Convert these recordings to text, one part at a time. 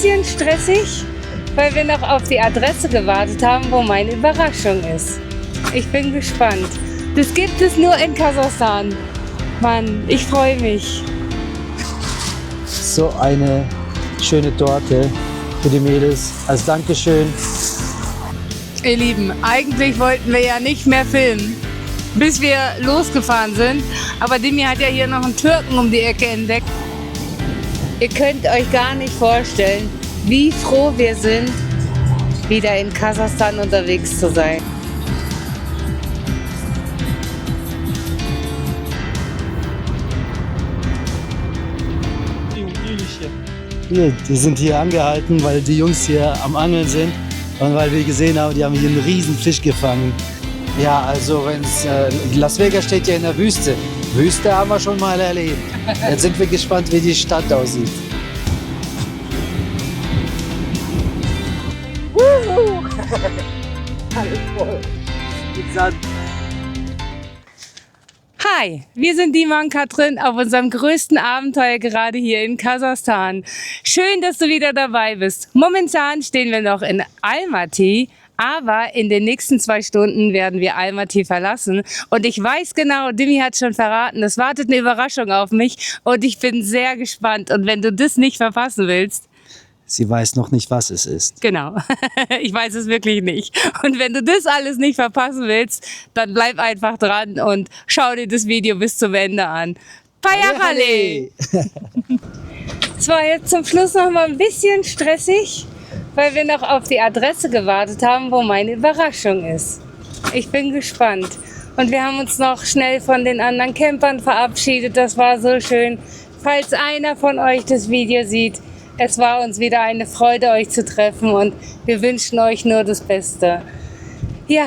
Bisschen stressig, weil wir noch auf die Adresse gewartet haben, wo meine Überraschung ist. Ich bin gespannt. Das gibt es nur in Kasachstan. Mann, ich freue mich. So eine schöne Torte für die Mädels als Dankeschön. Ihr Lieben, eigentlich wollten wir ja nicht mehr filmen, bis wir losgefahren sind. Aber Dimi hat ja hier noch einen Türken um die Ecke entdeckt. Ihr könnt euch gar nicht vorstellen, wie froh wir sind, wieder in Kasachstan unterwegs zu sein. Wir sind hier angehalten, weil die Jungs hier am Angeln sind und weil wir gesehen haben, die haben hier einen riesen Fisch gefangen. Ja, also Las Vegas steht ja in der Wüste. Wüste haben wir schon mal erlebt. Jetzt sind wir gespannt, wie die Stadt aussieht. Alles voll mit Sand. Hi, wir sind Dima und Katrin auf unserem größten Abenteuer gerade hier in Kasachstan. Schön, dass du wieder dabei bist. Momentan stehen wir noch in Almaty, aber in den nächsten 2 Stunden werden wir Almaty verlassen. Und ich weiß genau, Dimi hat schon verraten, es wartet eine Überraschung auf mich und ich bin sehr gespannt. Und wenn du das nicht verpassen willst, Sie weiß noch nicht, was es ist. genau, ich weiß es wirklich nicht. Und wenn du das alles nicht verpassen willst, dann bleib einfach dran und schau dir das Video bis zum Ende an. Payahale! Es war jetzt zum Schluss noch mal ein bisschen stressig, weil wir noch auf die Adresse gewartet haben, wo meine Überraschung ist. Ich bin gespannt. Und wir haben uns noch schnell von den anderen Campern verabschiedet. Das war so schön. Falls einer von euch das Video sieht, es war uns wieder eine Freude, euch zu treffen und wir wünschen euch nur das Beste. Ja,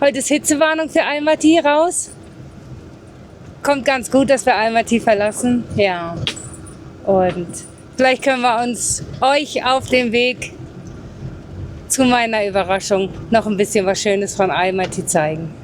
heute ist Hitzewarnung für Almaty raus. Kommt ganz gut, dass wir Almaty verlassen. Ja, und vielleicht können wir euch auf dem Weg zu meiner Überraschung noch ein bisschen was Schönes von Almaty zeigen.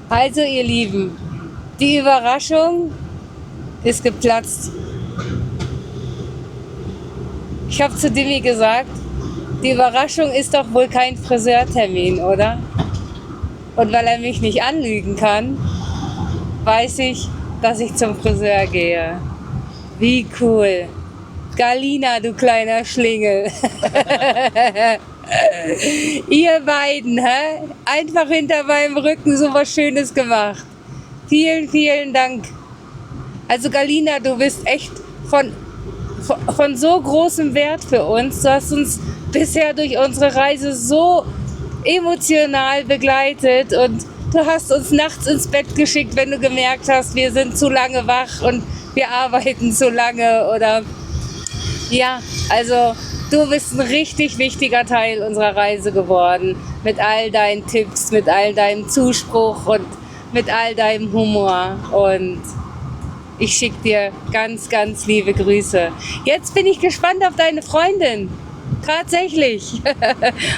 Also ihr Lieben, die Überraschung ist geplatzt. Ich habe zu Dimi gesagt, die Überraschung ist doch wohl kein Friseurtermin, oder? Und weil er mich nicht anlügen kann, weiß ich, dass ich zum Friseur gehe. Wie cool. Galina, du kleiner Schlingel. Ihr beiden, hä? Einfach hinter meinem Rücken so was Schönes gemacht. Vielen, vielen Dank. Also Galina, du bist echt von so großem Wert für uns. Du hast uns bisher durch unsere Reise so emotional begleitet und du hast uns nachts ins Bett geschickt, wenn du gemerkt hast, wir sind zu lange wach und wir arbeiten zu lange oder ja, also du bist ein richtig wichtiger Teil unserer Reise geworden. Mit all deinen Tipps, mit all deinem Zuspruch und mit all deinem Humor. Und ich schicke dir ganz, ganz liebe Grüße. Jetzt bin ich gespannt auf deine Freundin. Tatsächlich.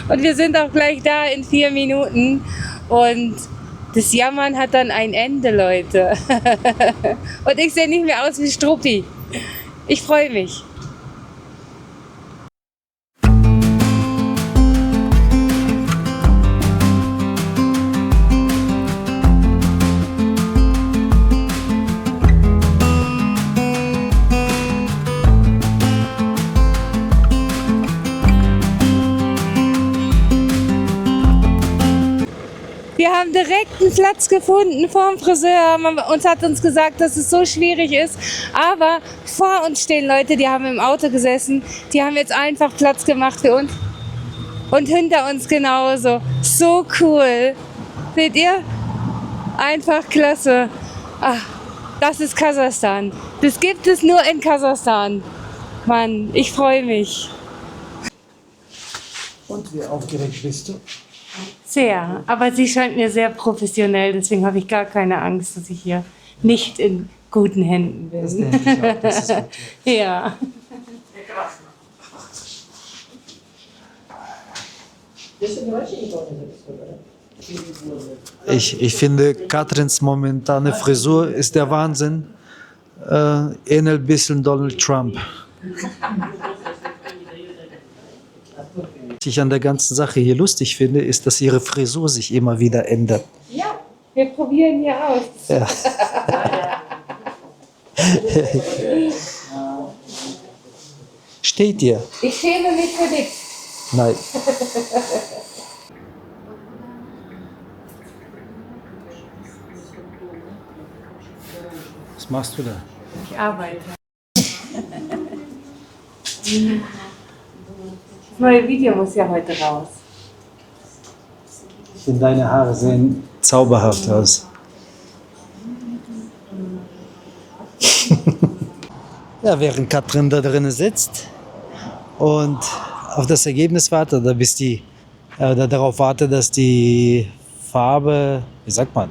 Und wir sind auch gleich da in 4 Minuten. Und das Jammern hat dann ein Ende, Leute. Und ich sehe nicht mehr aus wie Struppi. Ich freue mich. Wir haben direkt einen Platz gefunden vor dem Friseur. Uns hat uns gesagt, dass es so schwierig ist. Aber vor uns stehen Leute, die haben im Auto gesessen. Die haben jetzt einfach Platz gemacht für uns. Und hinter uns genauso. So cool. Seht ihr? Einfach klasse. Ach, das ist Kasachstan. Das gibt es nur in Kasachstan. Mann, ich freue mich. Und wie aufgeregt bist du? Sehr, aber sie scheint mir sehr professionell, deswegen habe ich gar keine Angst, dass ich hier nicht in guten Händen bin. Das denke ich auch, das ist gut. Ja. Ich finde, Katrins momentane Frisur ist der Wahnsinn. Ähnelt ein bisschen Donald Trump. Was ich an der ganzen Sache hier lustig finde, ist, dass ihre Frisur sich immer wieder ändert. Ja, wir probieren hier aus. Ja. Steht dir? Ich schäme mich für nichts. Nein. Was machst du da? Ich arbeite. Das neue Video muss ja heute raus. Ich finde, deine Haare sehen zauberhaft aus. Ja, während Katrin da drinnen sitzt und auf das Ergebnis wartet, oder bis die, oder darauf wartet, dass die Farbe, wie sagt man?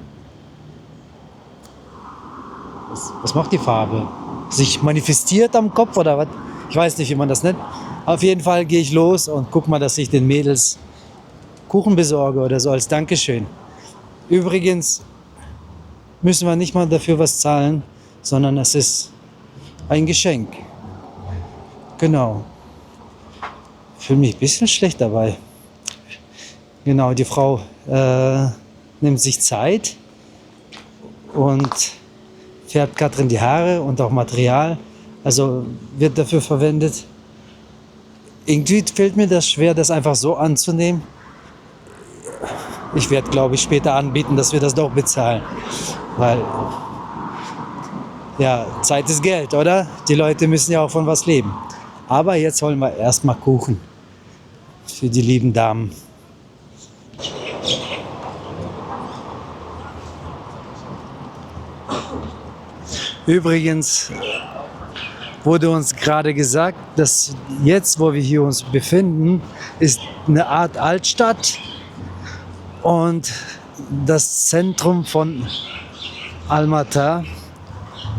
Was macht die Farbe? Sich manifestiert am Kopf oder was? Ich weiß nicht, wie man das nennt. Auf jeden Fall gehe ich los und guck mal, dass ich den Mädels Kuchen besorge oder so als Dankeschön. Übrigens müssen wir nicht mal dafür was zahlen, sondern es ist ein Geschenk. Genau. Ich fühle mich ein bisschen schlecht dabei. Genau, die Frau nimmt sich Zeit und färbt Katrin die Haare und auch Material. Also wird dafür verwendet. Irgendwie fällt mir das schwer, das einfach so anzunehmen. Ich werde, glaube ich, später anbieten, dass wir das doch bezahlen. Weil, ja, Zeit ist Geld, oder? Die Leute müssen ja auch von was leben. Aber jetzt holen wir erstmal Kuchen für die lieben Damen. Übrigens wurde uns gerade gesagt, dass jetzt, wo wir hier uns befinden, ist eine Art Altstadt und das Zentrum von Almaty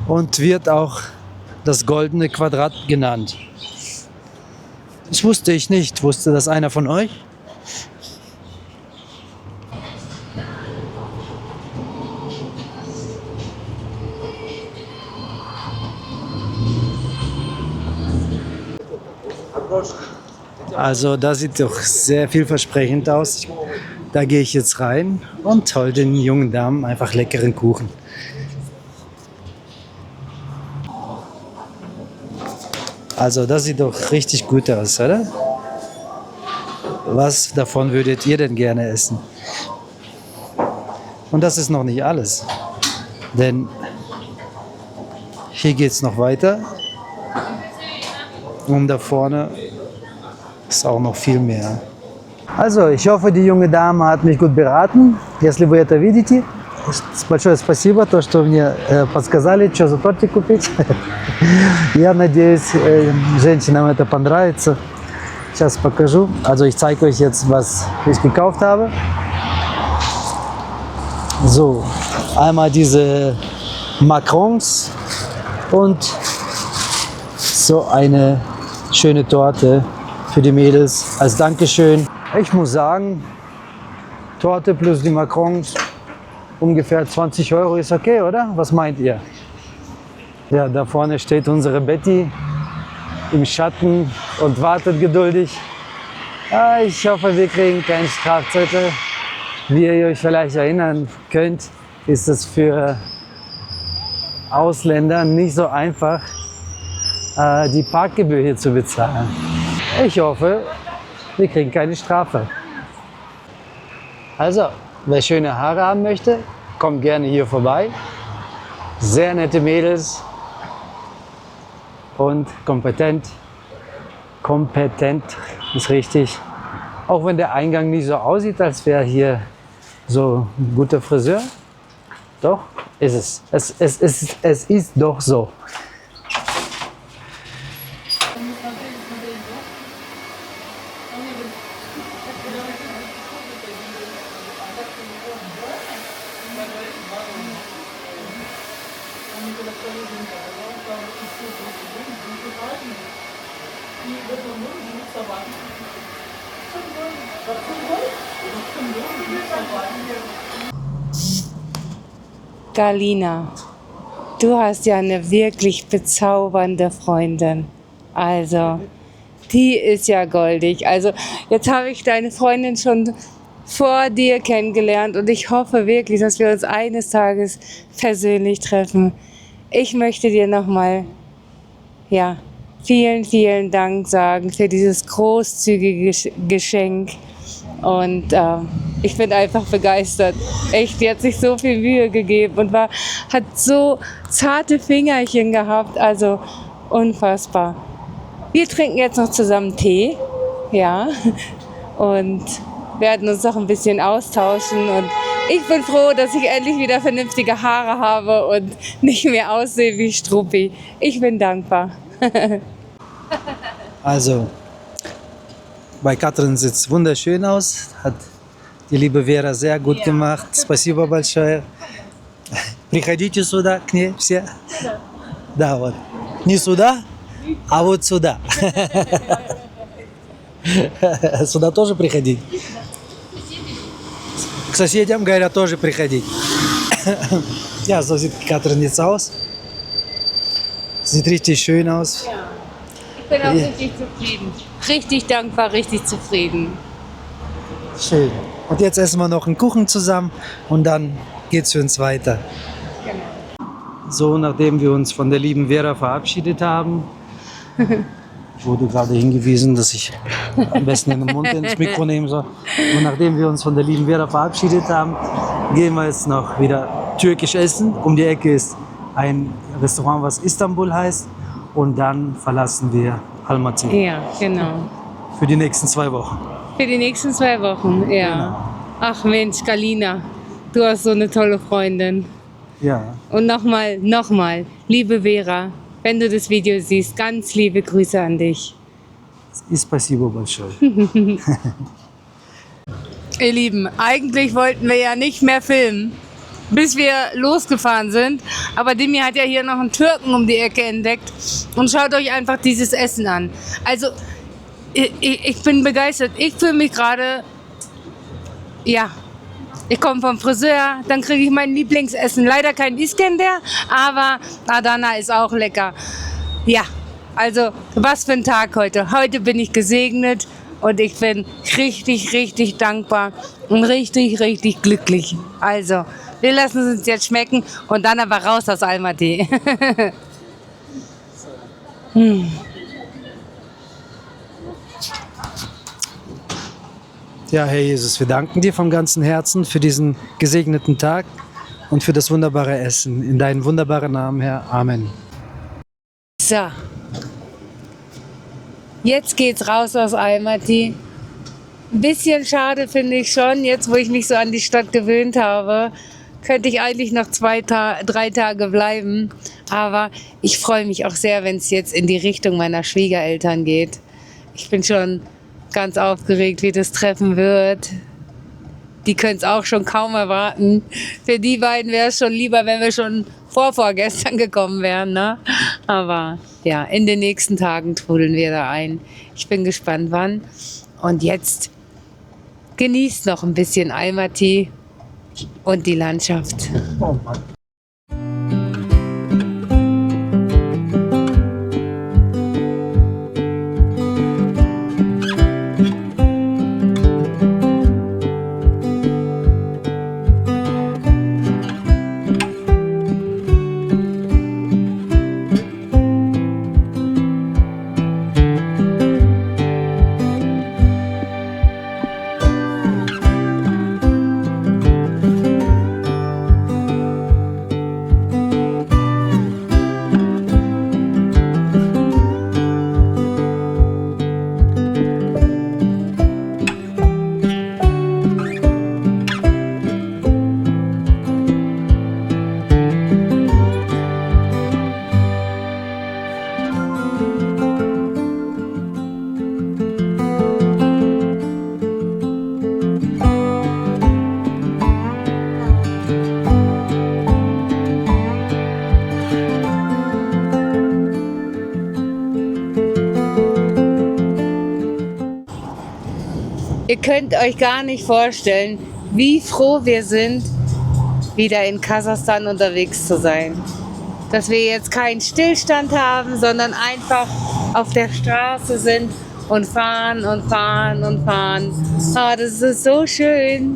und wird auch das Goldene Quadrat genannt. Das wusste ich nicht. Wusste das einer von euch? Also das sieht doch sehr vielversprechend aus. Da gehe ich jetzt rein und hol den jungen Damen einfach leckeren Kuchen. Also das sieht doch richtig gut aus, oder? Was davon würdet ihr denn gerne essen? Und das ist noch nicht alles. Denn hier geht es noch weiter. Und da vorne ist auch noch viel mehr. Also, ich hoffe, die junge Dame hat mich gut beraten. Если вы это видите, большое спасибо, то, что мне подсказали, что за тортик купить. Я надеюсь, женщинам это понравится. Сейчас покажу. Also, ich zeige euch jetzt, was ich gekauft habe. So, einmal diese Macarons und so eine schöne Torte für die Mädels als Dankeschön. Ich muss sagen, Torte plus die Macarons, ungefähr 20 € ist okay, oder? Was meint ihr? Ja, da vorne steht unsere Betty im Schatten und wartet geduldig. Ich hoffe, wir kriegen keinen Strafzettel. Wie ihr euch vielleicht erinnern könnt, ist es für Ausländer nicht so einfach, die Parkgebühr hier zu bezahlen. Ich hoffe, wir kriegen keine Strafe. Also, wer schöne Haare haben möchte, kommt gerne hier vorbei. Sehr nette Mädels und kompetent. Kompetent ist richtig. Auch wenn der Eingang nicht so aussieht, als wäre hier so ein guter Friseur. Doch, ist es. Es ist doch so. Galina, du hast ja eine wirklich bezaubernde Freundin. Also, die ist ja goldig. Also, jetzt habe ich deine Freundin schon vor dir kennengelernt und ich hoffe wirklich, dass wir uns eines Tages persönlich treffen. Ich möchte dir nochmal, ja, vielen, vielen Dank sagen für dieses großzügige Geschenk. Und ich bin einfach begeistert. Echt, die hat sich so viel Mühe gegeben und hat so zarte Fingerchen gehabt. Also unfassbar. Wir trinken jetzt noch zusammen Tee. Ja. Und werden uns noch ein bisschen austauschen. Und ich bin froh, dass ich endlich wieder vernünftige Haare habe und nicht mehr aussehe wie Struppi. Ich bin dankbar. Also, bei Katrin sieht es wunderschön aus. Hat die liebe Vera sehr gut gemacht. Спасибо большое. Приходите сюда, к ней все. Да, вот. Не сюда, а вот сюда. Сюда тоже приходить. К соседям, говорят, тоже приходить. Ja, so sieht Katrin jetzt aus. Sieht richtig schön aus. Ich bin auch richtig zufrieden. Richtig dankbar, richtig zufrieden. Schön. Und jetzt essen wir noch einen Kuchen zusammen und dann geht's für uns weiter. Genau. So, nachdem wir uns von der lieben Vera verabschiedet haben, wurde gerade hingewiesen, dass ich am besten in den Mund ins Mikro nehmen soll. Und nachdem wir uns von der lieben Vera verabschiedet haben, gehen wir jetzt noch wieder türkisch essen. Um die Ecke ist ein Restaurant, was Istanbul heißt. Und dann verlassen wir Almaty. Ja, genau. Für die nächsten 2 Wochen. Für die nächsten 2 Wochen, ja. Genau. Ach Mensch, Galina, du hast so eine tolle Freundin. Ja. Und nochmal, liebe Vera, wenn du das Video siehst, ganz liebe Grüße an dich. Спасибо большое. Ihr Lieben, eigentlich wollten wir ja nicht mehr filmen, bis wir losgefahren sind. Aber Dimi hat ja hier noch einen Türken um die Ecke entdeckt. Und schaut euch einfach dieses Essen an. Also, ich bin begeistert. Ich fühle mich gerade, ja, ich komme vom Friseur, dann kriege ich mein Lieblingsessen. Leider kein Iskender, aber Adana ist auch lecker. Ja, also was für ein Tag heute. Heute bin ich gesegnet und ich bin richtig, richtig dankbar und richtig, richtig glücklich. Also, wir lassen es uns jetzt schmecken und dann aber raus aus Almaty. Ja, Herr Jesus, wir danken dir vom ganzen Herzen für diesen gesegneten Tag und für das wunderbare Essen. In deinen wunderbaren Namen, Herr. Amen. So, jetzt geht's raus aus Almaty. Ein bisschen schade finde ich schon, jetzt wo ich mich so an die Stadt gewöhnt habe, könnte ich eigentlich noch 3 Tage bleiben. Aber ich freue mich auch sehr, wenn es jetzt in die Richtung meiner Schwiegereltern geht. Ich bin schon ganz aufgeregt, wie das Treffen wird. Die können es auch schon kaum erwarten. Für die beiden wäre es schon lieber, wenn wir schon vorgestern gekommen wären. Ne? Aber ja, in den nächsten Tagen trudeln wir da ein. Ich bin gespannt, wann. Und jetzt genießt noch ein bisschen Almaty und die Landschaft. Oh Mann. könnt euch gar nicht vorstellen, wie froh wir sind, wieder in Kasachstan unterwegs zu sein. Dass wir jetzt keinen Stillstand haben, sondern einfach auf der Straße sind und fahren und fahren und fahren. Ah, das ist so schön.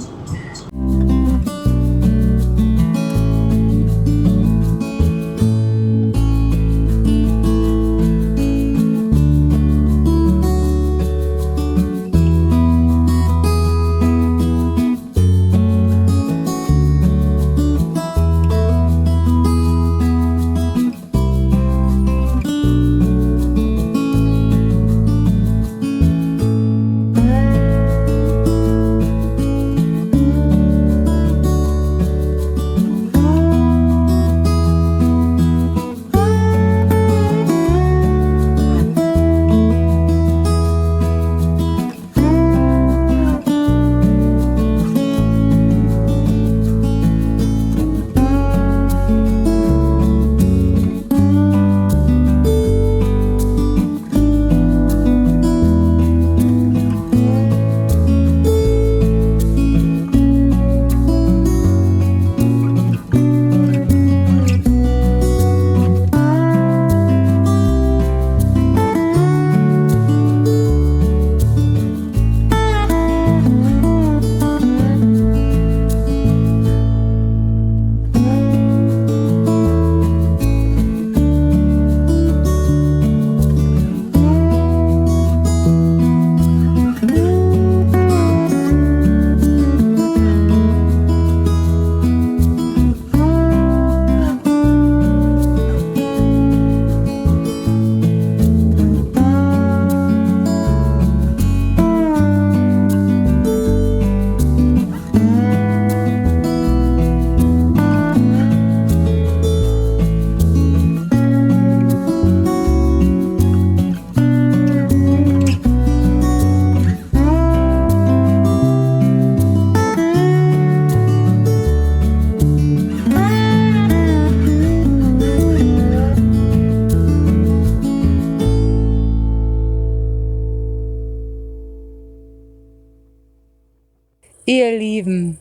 Ihr Lieben,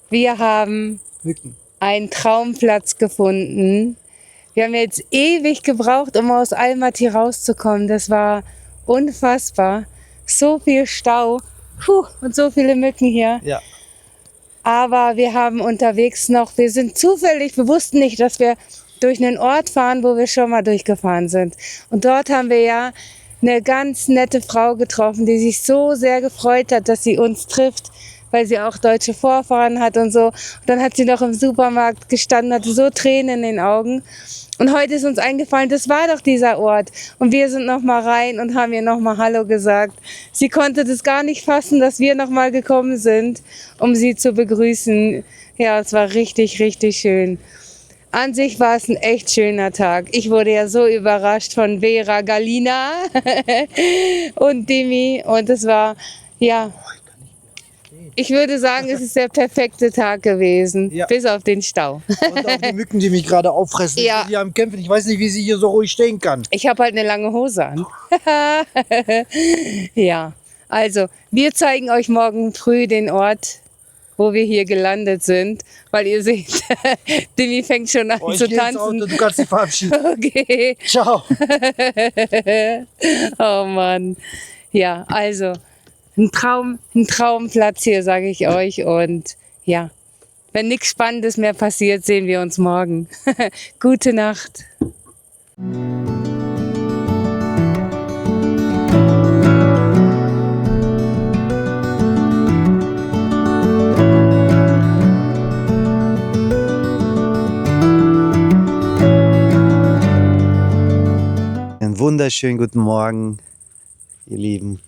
wir haben einen Traumplatz gefunden. Wir haben jetzt ewig gebraucht, um aus Almaty rauszukommen. Das war unfassbar. So viel Stau und so viele Mücken hier. Ja. Aber wir haben unterwegs noch, wir wussten nicht, dass wir durch einen Ort fahren, wo wir schon mal durchgefahren sind. Und dort haben wir ja eine ganz nette Frau getroffen, die sich so sehr gefreut hat, dass sie uns trifft, weil sie auch deutsche Vorfahren hat und so. Und dann hat sie noch im Supermarkt gestanden, hatte so Tränen in den Augen. Und heute ist uns eingefallen, das war doch dieser Ort. Und wir sind noch mal rein und haben ihr noch mal Hallo gesagt. Sie konnte das gar nicht fassen, dass wir noch mal gekommen sind, um sie zu begrüßen. Ja, es war richtig, richtig schön. An sich war es ein echt schöner Tag. Ich wurde ja so überrascht von Vera, Galina und Dimi. Und es war, ja, ich würde sagen, es ist der perfekte Tag gewesen, Ja. bis auf den Stau. Und auch die Mücken, die mich gerade auffressen. Ja. Die am Kämpfen. Ich weiß nicht, wie sie hier so ruhig stehen kann. Ich habe halt eine lange Hose an. Ja, also wir zeigen euch morgen früh den Ort, wo wir hier gelandet sind, weil ihr seht, Dimi fängt schon an Oh, ich zu geh ins tanzen. Auto, du kannst dich verabschieden. Okay. Ciao. Oh Mann. Ja, also ein Traumplatz hier, sage ich euch. Und ja, wenn nichts Spannendes mehr passiert, sehen wir uns morgen. Gute Nacht. Einen wunderschönen guten Morgen, ihr Lieben.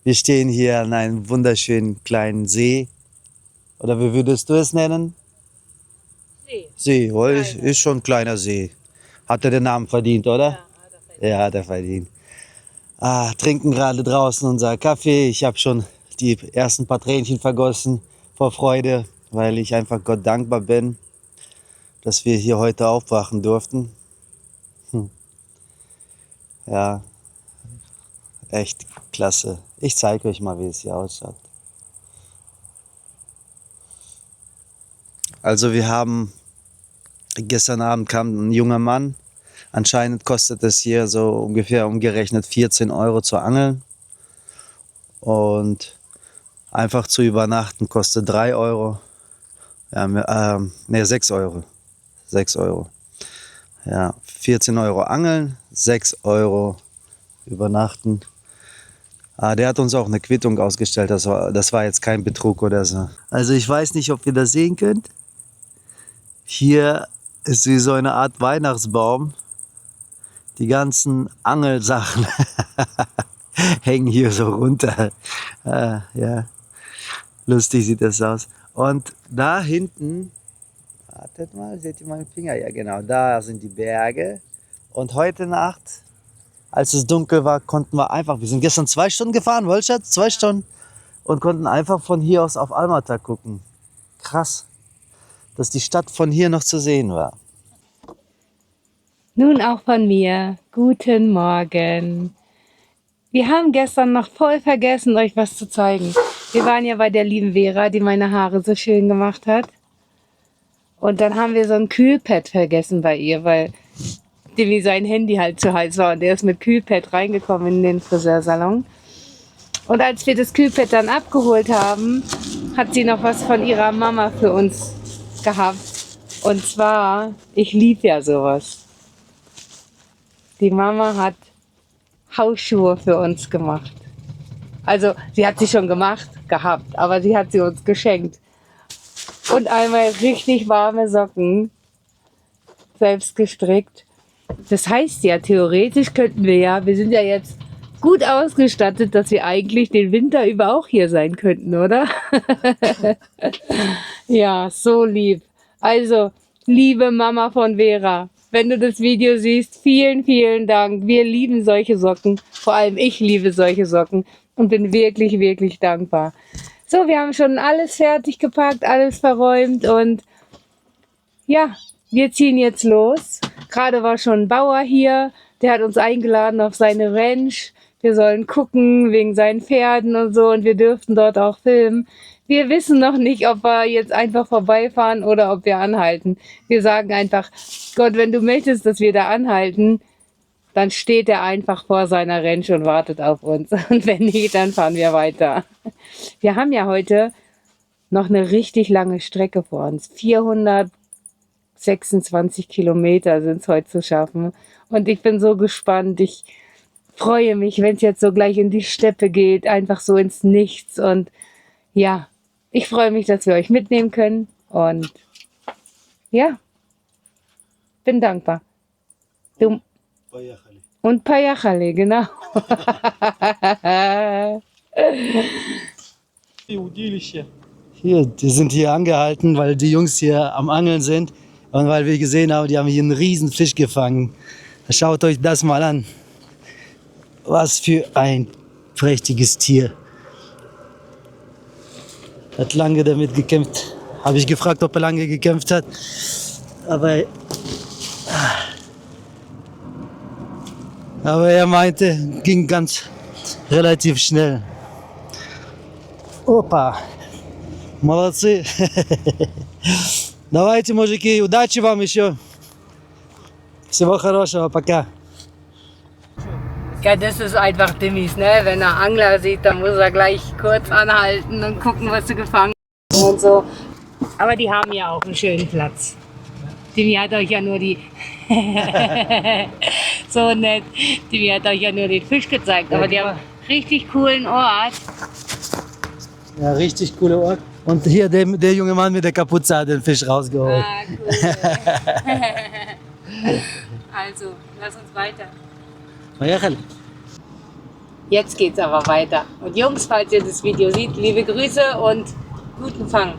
Wir stehen hier an einem wunderschönen kleinen See. Oder wie würdest du es nennen? See, oder? Ist schon ein kleiner See. Hat er den Namen verdient, oder? Ja, hat er verdient. Trinken gerade draußen unser Kaffee. Ich habe schon die ersten paar Tränchen vergossen vor Freude, weil ich einfach Gott dankbar bin, dass wir hier heute aufwachen durften. Ja, echt klasse. Ich zeige euch mal, wie es hier ausschaut. Also wir haben, gestern Abend kam ein junger Mann. Anscheinend kostet es hier so ungefähr umgerechnet 14 Euro zu angeln. Und einfach zu übernachten kostet 3 Euro. Ja, 6 Euro. 6 Euro. Ja, 14 Euro angeln, 6 Euro übernachten. Der hat uns auch eine Quittung ausgestellt, das war jetzt kein Betrug oder so. Also ich weiß nicht, ob ihr das sehen könnt. Hier ist wie so eine Art Weihnachtsbaum. Die ganzen Angelsachen hängen hier so runter. Ja, lustig sieht das aus. Und da hinten, wartet mal, seht ihr meinen Finger? Ja genau, da sind die Berge. Und heute Nacht, als es dunkel war, konnten wir einfach, wir sind gestern 2 Stunden gefahren, Wolschatz, 2 Stunden. Und konnten einfach von hier aus auf Almata gucken. Krass, dass die Stadt von hier noch zu sehen war. Nun auch von mir. Guten Morgen. Wir haben gestern noch voll vergessen, euch was zu zeigen. Wir waren ja bei der lieben Vera, die meine Haare so schön gemacht hat. Und dann haben wir so ein Kühlpad vergessen bei ihr, weil dem sein Handy halt zu heiß war. Und der ist mit Kühlpad reingekommen in den Friseursalon. Und als wir das Kühlpad dann abgeholt haben, hat sie noch was von ihrer Mama für uns gehabt. Und zwar, ich liebe ja sowas. Die Mama hat Hausschuhe für uns gemacht. Also sie hat sie schon gemacht, gehabt, aber sie hat sie uns geschenkt. Und einmal richtig warme Socken, selbst gestrickt. Das heißt ja, theoretisch könnten wir sind ja jetzt gut ausgestattet, dass wir eigentlich den Winter über auch hier sein könnten, oder? Ja, so lieb. Also, liebe Mama von Vera, wenn du das Video siehst, vielen, vielen Dank. Wir lieben solche Socken. Vor allem ich liebe solche Socken und bin wirklich, wirklich dankbar. So, wir haben schon alles fertig gepackt, alles verräumt und ja, wir ziehen jetzt los. Gerade war schon ein Bauer hier, der hat uns eingeladen auf seine Ranch. Wir sollen gucken wegen seinen Pferden und so und wir dürften dort auch filmen. Wir wissen noch nicht, ob wir jetzt einfach vorbeifahren oder ob wir anhalten. Wir sagen einfach, Gott, wenn du möchtest, dass wir da anhalten, dann steht er einfach vor seiner Ranch und wartet auf uns. Und wenn nicht, dann fahren wir weiter. Wir haben ja heute noch eine richtig lange Strecke vor uns. 426 Kilometer sind es heute zu schaffen. Und ich bin so gespannt. Ich freue mich, wenn es jetzt so gleich in die Steppe geht, einfach so ins Nichts. Und ja, ich freue mich, dass wir euch mitnehmen können. Und ja, bin dankbar. Du und Payachale, genau. Wir sind hier angehalten, weil die Jungs hier am Angeln sind und weil wir gesehen haben, die haben hier einen riesen Fisch gefangen. Schaut euch das mal an. Was für ein prächtiges Tier. Hat lange damit gekämpft. Habe ich gefragt, ob er lange gekämpft hat. Aber er meinte, ging ganz relativ schnell. Опа! Молодцы! Давайте, мужики, удачи вам еще! Всего хорошего, пока! Ja, das ist einfach Dimmis, ne? Wenn er Angler sieht, dann muss er gleich kurz anhalten und gucken, was sie gefangen haben und so. Aber die haben ja auch einen schönen Platz. Dimi hat euch ja nur die... so nett. Dimi hat euch ja nur den Fisch gezeigt, aber die haben einen richtig coolen Ort. Ja, richtig cooler Ort. Und hier der junge Mann mit der Kapuze hat den Fisch rausgeholt. Ah, cool. Also, lass uns weiter. Jetzt geht's aber weiter. Und Jungs, falls ihr das Video seht, liebe Grüße und guten Fang.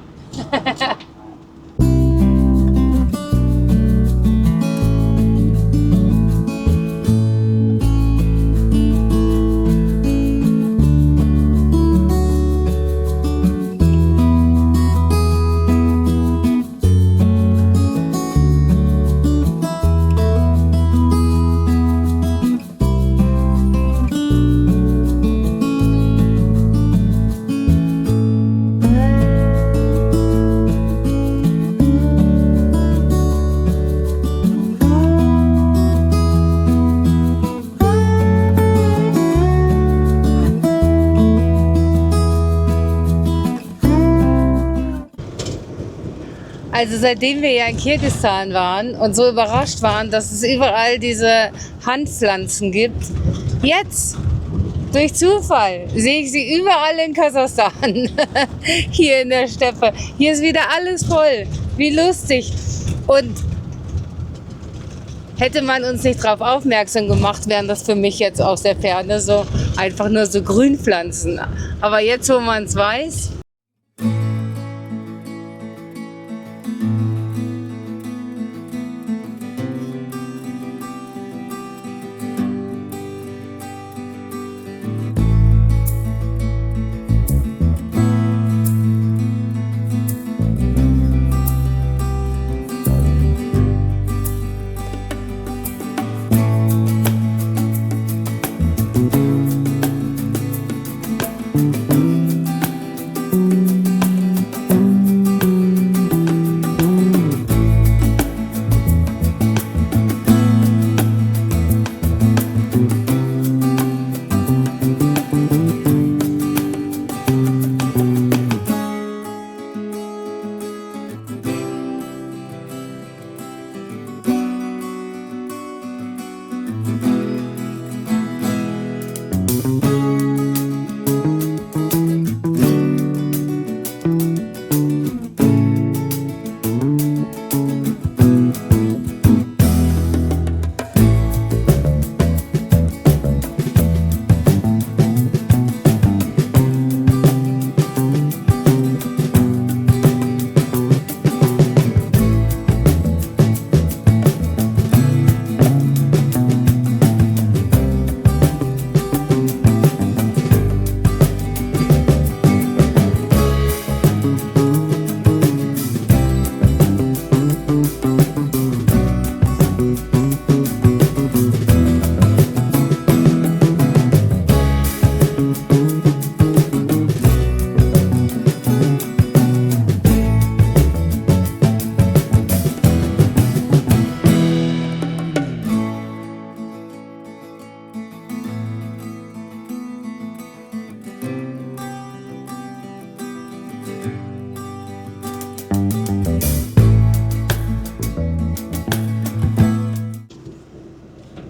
Also seitdem wir ja in Kirgisistan waren und so überrascht waren, dass es überall diese Handpflanzen gibt, jetzt durch Zufall sehe ich sie überall in Kasachstan, hier in der Steppe. Hier ist wieder alles voll, wie lustig. Und hätte man uns nicht darauf aufmerksam gemacht, wären das für mich jetzt aus der Ferne so einfach nur so Grünpflanzen. Aber jetzt, wo man es weiß.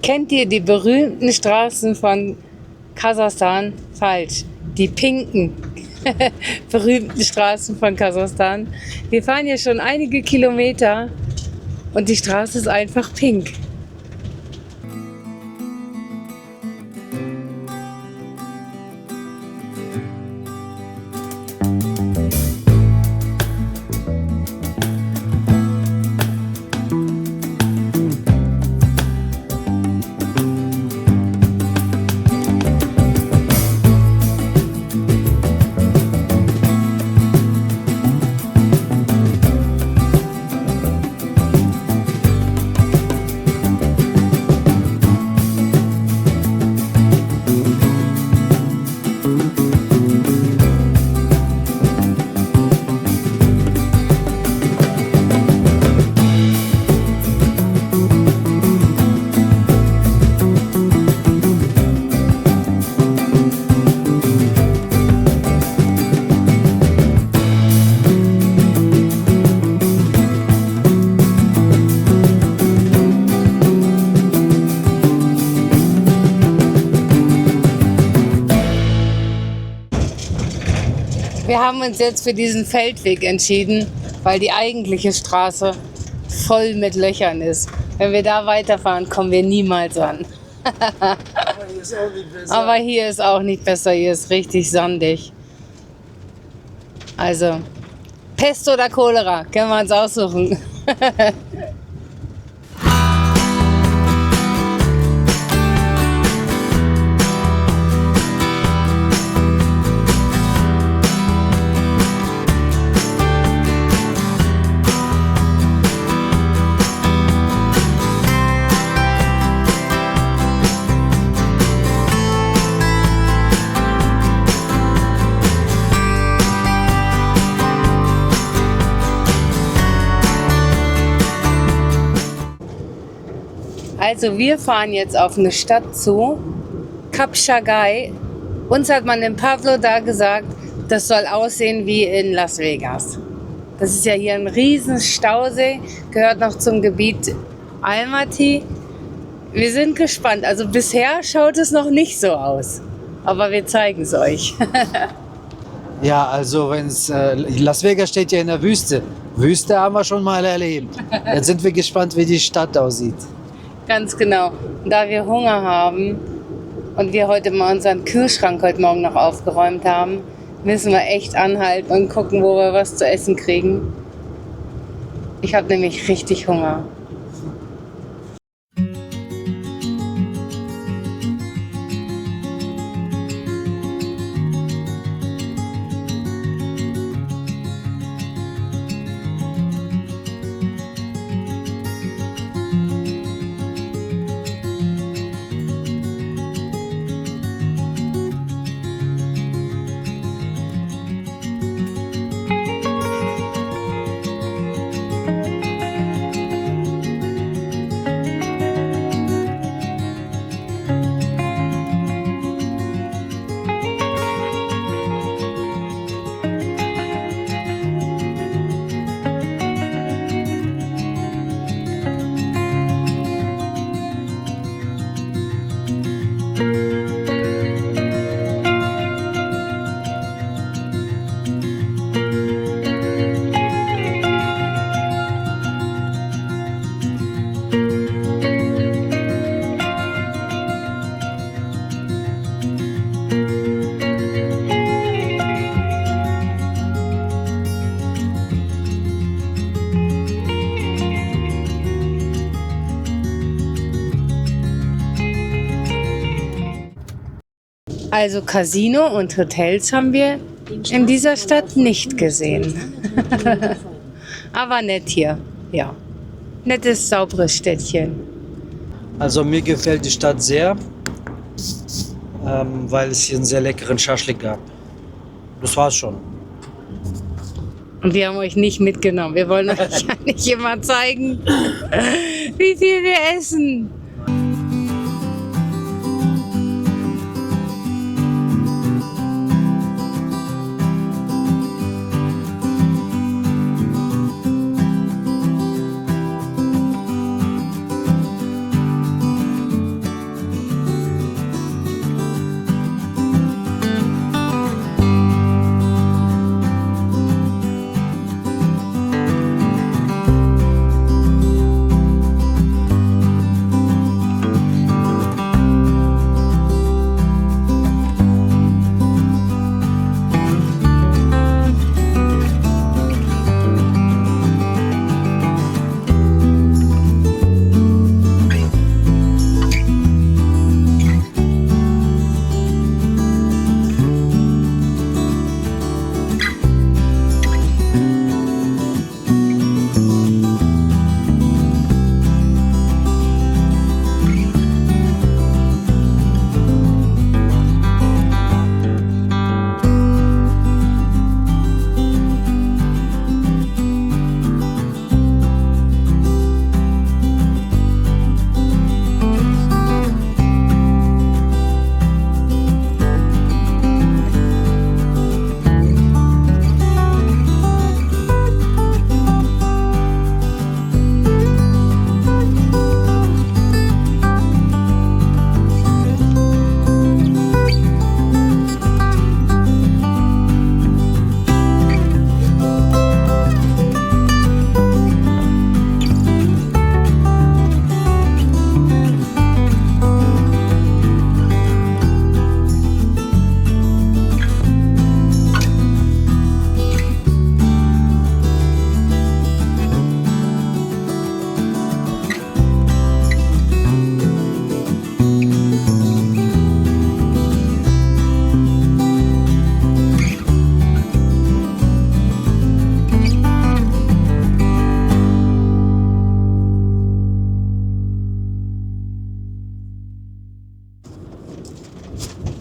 Kennt ihr die berühmten Straßen von Kasachstan? Falsch. Die pinken berühmten Straßen von Kasachstan. Wir fahren hier schon einige Kilometer und die Straße ist einfach pink. Wir haben uns jetzt für diesen Feldweg entschieden, weil die eigentliche Straße voll mit Löchern ist. Wenn wir da weiterfahren, kommen wir niemals an. Aber hier ist auch nicht besser, hier ist richtig sandig. Also, Pest oder Cholera, können wir uns aussuchen. Also wir fahren jetzt auf eine Stadt zu, Kapschagay. Uns hat man in Pavlodar gesagt, das soll aussehen wie in Las Vegas. Das ist ja hier ein riesen Stausee, gehört noch zum Gebiet Almaty. Wir sind gespannt. Also bisher schaut es noch nicht so aus. Aber wir zeigen es euch. Ja, also Las Vegas steht ja in der Wüste. Wüste haben wir schon mal erlebt. Jetzt sind wir gespannt, wie die Stadt aussieht. Ganz genau. Und da wir Hunger haben und wir heute mal unseren Kühlschrank heute Morgen noch aufgeräumt haben, müssen wir echt anhalten und gucken, wo wir was zu essen kriegen. Ich habe nämlich richtig Hunger. Also Casino und Hotels haben wir in dieser Stadt nicht gesehen. Aber nett hier, ja. Nettes, sauberes Städtchen. Also mir gefällt die Stadt sehr, weil es hier einen sehr leckeren Schaschlik gab. Das war's schon. Und wir haben euch nicht mitgenommen. Wir wollen euch ja nicht immer zeigen, wie viel wir essen.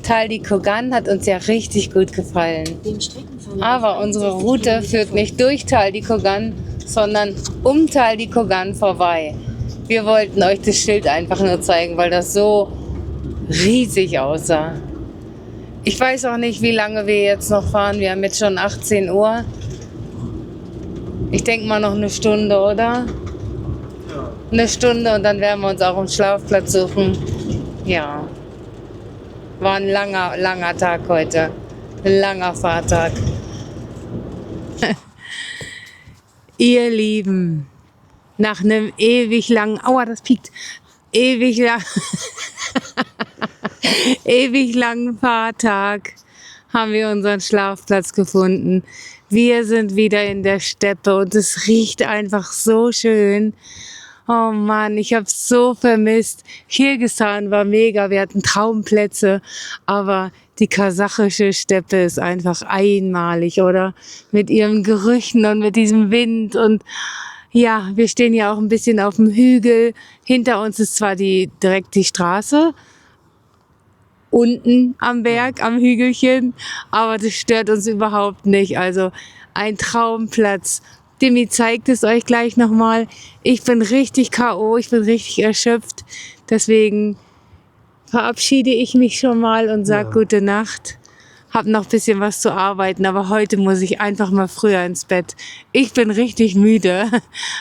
Tal di Kogan hat uns ja richtig gut gefallen. Aber unsere Route führt nicht durch Tal di Kogan, sondern um Tal di Kogan vorbei. Wir wollten euch das Schild einfach nur zeigen, weil das so riesig aussah. Ich weiß auch nicht, wie lange wir jetzt noch fahren. Wir haben jetzt schon 18 Uhr. Ich denke mal noch eine Stunde, oder? Ja. Eine Stunde und dann werden wir uns auch einen Schlafplatz suchen. Ja. War ein langer Tag heute. Ein langer Fahrtag. Ihr Lieben, nach einem ewig langen, aua, das piekt, ewig langen Fahrtag haben wir unseren Schlafplatz gefunden. Wir sind wieder in der Steppe und es riecht einfach so schön. Oh Mann, ich habe es so vermisst. Kirgisistan war mega, wir hatten Traumplätze, aber die kasachische Steppe ist einfach einmalig, oder? Mit ihren Gerüchen und mit diesem Wind und ja, wir stehen ja auch ein bisschen auf dem Hügel. Hinter uns ist zwar direkt die Straße, unten am Berg, am Hügelchen, aber das stört uns überhaupt nicht. Also ein Traumplatz. Demi zeigt es euch gleich nochmal. Ich bin richtig K.O., ich bin richtig erschöpft. Deswegen verabschiede ich mich schon mal und sage gute Nacht. Hab noch ein bisschen was zu arbeiten, aber heute muss ich einfach mal früher ins Bett. Ich bin richtig müde.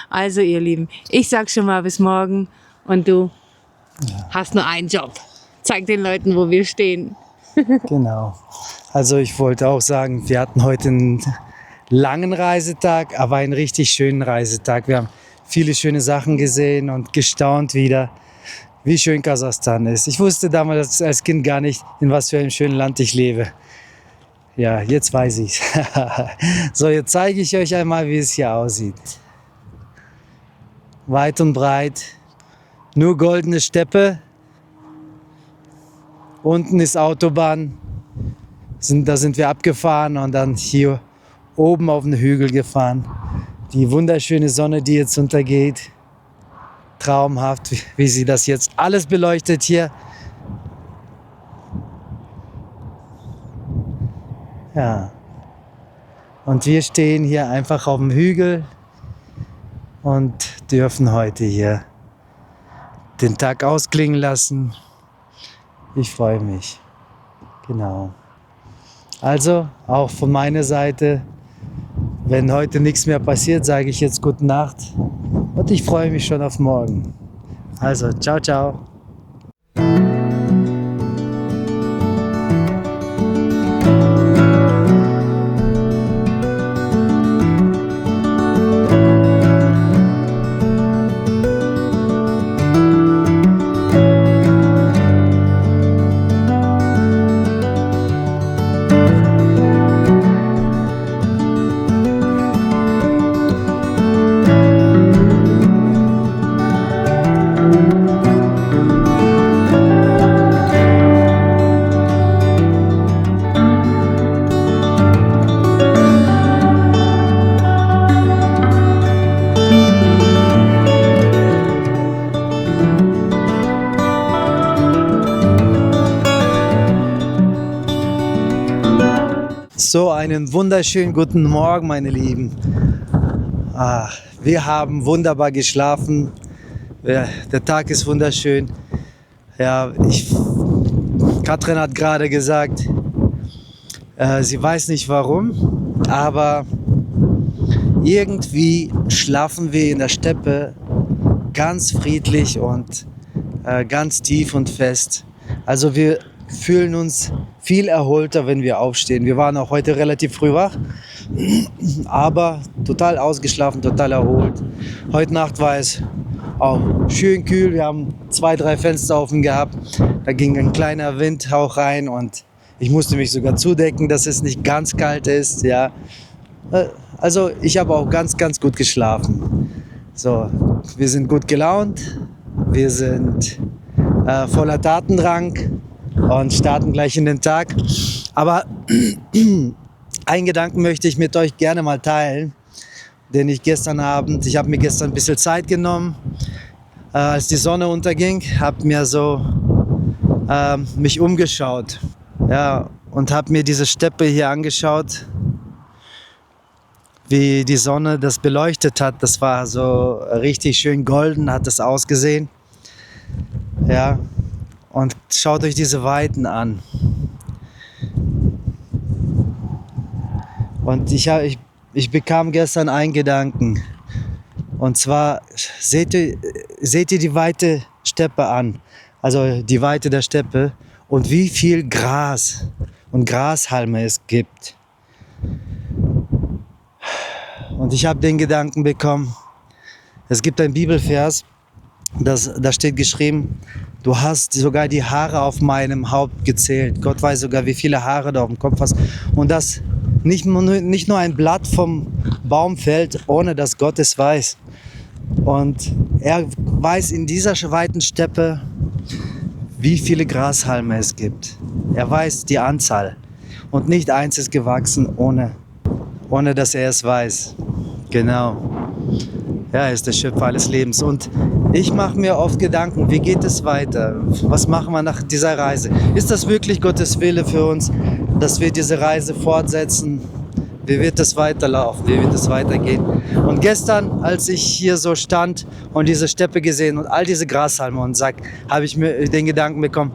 Also ihr Lieben, ich sag schon mal bis morgen und du hast nur einen Job. Zeig den Leuten, wo wir stehen. Genau. Also ich wollte auch sagen, wir hatten heute einen langen Reisetag, aber einen richtig schönen Reisetag. Wir haben viele schöne Sachen gesehen und gestaunt wieder, wie schön Kasachstan ist. Ich wusste damals als Kind gar nicht, in was für einem schönen Land ich lebe. Ja, jetzt weiß ich's. So, jetzt zeige ich euch einmal, wie es hier aussieht. Weit und breit, nur goldene Steppe. Unten ist Autobahn, da sind wir abgefahren und dann hier oben auf den Hügel gefahren. Die wunderschöne Sonne, die jetzt untergeht. Traumhaft, wie sie das jetzt alles beleuchtet hier. Ja. Und wir stehen hier einfach auf dem Hügel und dürfen heute hier den Tag ausklingen lassen. Ich freue mich. Genau. Also, auch von meiner Seite, wenn heute nichts mehr passiert, sage ich jetzt gute Nacht und ich freue mich schon auf morgen. Also, ciao, ciao. So, einen wunderschönen guten Morgen, meine Lieben. Wir haben wunderbar geschlafen. Der Tag ist wunderschön. Ja, Katrin hat gerade gesagt, sie weiß nicht warum, aber irgendwie schlafen wir in der Steppe ganz friedlich und ganz tief und fest. Also wir fühlen uns viel erholter, wenn wir aufstehen. Wir waren auch heute relativ früh wach, aber total ausgeschlafen, total erholt. Heute Nacht war es auch schön kühl. Wir haben 2, 3 Fenster offen gehabt. Da ging ein kleiner Windhauch rein und ich musste mich sogar zudecken, dass es nicht ganz kalt ist. Ja. Also ich habe auch ganz, ganz gut geschlafen. So, wir sind gut gelaunt. Wir sind voller Tatendrang und starten gleich in den Tag. Aber einen Gedanken möchte ich mit euch gerne mal teilen, den ich habe mir gestern ein bisschen Zeit genommen, als die Sonne unterging, habe mir so mich umgeschaut, ja, und habe mir diese Steppe hier angeschaut, wie die Sonne das beleuchtet hat. Das war so richtig schön golden, hat das ausgesehen. Ja. Und schaut euch diese Weiten an. Und ich ich bekam gestern einen Gedanken. Und zwar, seht ihr die weite Steppe an, also die Weite der Steppe und wie viel Gras und Grashalme es gibt. Und ich habe den Gedanken bekommen, es gibt einen Bibelvers, da steht geschrieben, du hast sogar die Haare auf meinem Haupt gezählt. Gott weiß sogar, wie viele Haare du auf dem Kopf hast. Und dass nicht nur ein Blatt vom Baum fällt, ohne dass Gott es weiß. Und er weiß in dieser weiten Steppe, wie viele Grashalme es gibt. Er weiß die Anzahl. Und nicht eins ist gewachsen, ohne dass er es weiß. Genau. Ja, er ist der Schöpfer alles Lebens. Und ich mache mir oft Gedanken, wie geht es weiter? Was machen wir nach dieser Reise? Ist das wirklich Gottes Wille für uns, dass wir diese Reise fortsetzen? Wie wird es weiterlaufen? Wie wird es weitergehen? Und gestern, als ich hier so stand und diese Steppe gesehen und all diese Grashalme und habe ich mir den Gedanken bekommen,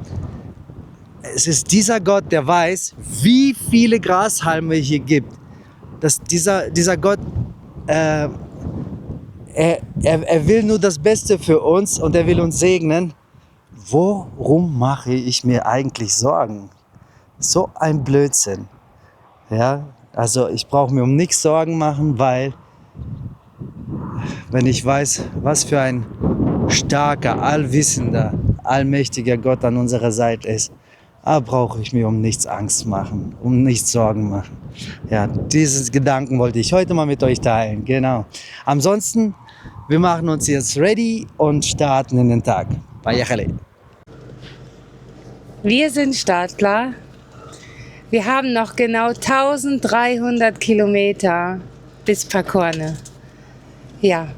es ist dieser Gott, der weiß, wie viele Grashalme hier gibt. Dass dieser Gott, er will nur das Beste für uns und er will uns segnen. Worum mache ich mir eigentlich Sorgen? So ein Blödsinn. Ja, also ich brauche mir um nichts Sorgen machen, weil wenn ich weiß, was für ein starker, allwissender, allmächtiger Gott an unserer Seite ist, brauche ich mir um nichts Angst machen, um nichts Sorgen machen. Ja, diesen Gedanken wollte ich heute mal mit euch teilen, genau. Ansonsten, wir machen uns jetzt ready und starten in den Tag. Wir sind startklar. Wir haben noch genau 1300 Kilometer bis Pakorne. Ja,